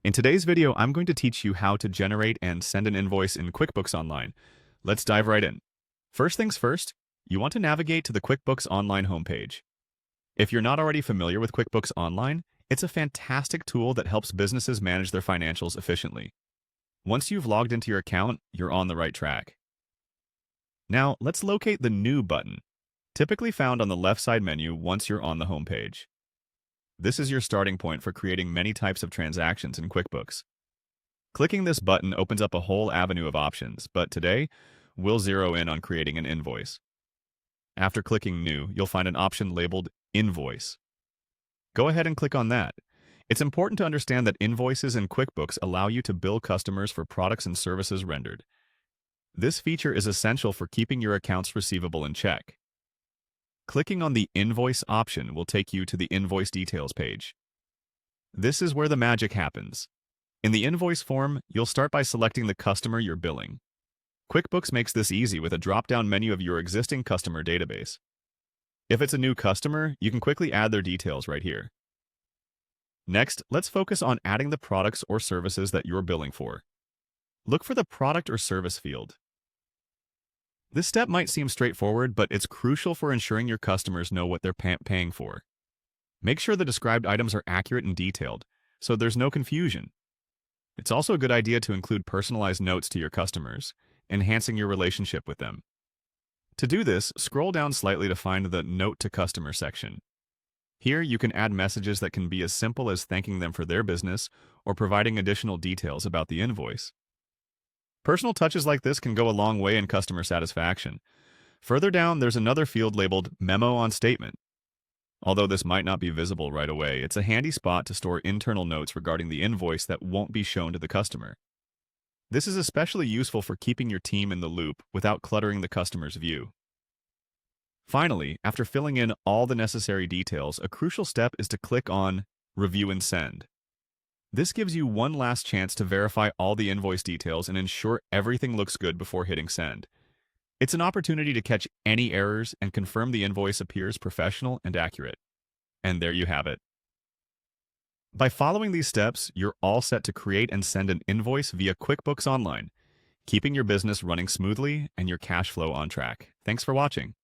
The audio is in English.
In today's video, I'm going to teach you how to generate and send an invoice in QuickBooks Online. Let's dive right in. First things first, you want to navigate to the QuickBooks Online homepage. If you're not already familiar with QuickBooks Online, it's a fantastic tool that helps businesses manage their financials efficiently. Once you've logged into your account, you're on the right track. Now, let's locate the New button, typically found on the left side menu once you're on the homepage. This is your starting point for creating many types of transactions in QuickBooks. Clicking this button opens up a whole avenue of options, but today, we'll zero in on creating an invoice. After clicking New, you'll find an option labeled Invoice. Go ahead and click on that. It's important to understand that invoices in QuickBooks allow you to bill customers for products and services rendered. This feature is essential for keeping your accounts receivable in check. Clicking on the Invoice option will take you to the Invoice Details page. This is where the magic happens. In the invoice form, you'll start by selecting the customer you're billing. QuickBooks makes this easy with a drop-down menu of your existing customer database. If it's a new customer, you can quickly add their details right here. Next, let's focus on adding the products or services that you're billing for. Look for the Product or Service field. This step might seem straightforward, but it's crucial for ensuring your customers know what they're paying for. Make sure the described items are accurate and detailed, so there's no confusion. It's also a good idea to include personalized notes to your customers, enhancing your relationship with them. To do this, scroll down slightly to find the Note to Customer section. Here, you can add messages that can be as simple as thanking them for their business or providing additional details about the invoice. Personal touches like this can go a long way in customer satisfaction. Further down, there's another field labeled Memo on Statement. Although this might not be visible right away, it's a handy spot to store internal notes regarding the invoice that won't be shown to the customer. This is especially useful for keeping your team in the loop without cluttering the customer's view. Finally, after filling in all the necessary details, a crucial step is to click on Review and Send. This gives you one last chance to verify all the invoice details and ensure everything looks good before hitting send. It's an opportunity to catch any errors and confirm the invoice appears professional and accurate. And there you have it. By following these steps, you're all set to create and send an invoice via QuickBooks Online, keeping your business running smoothly and your cash flow on track. Thanks for watching.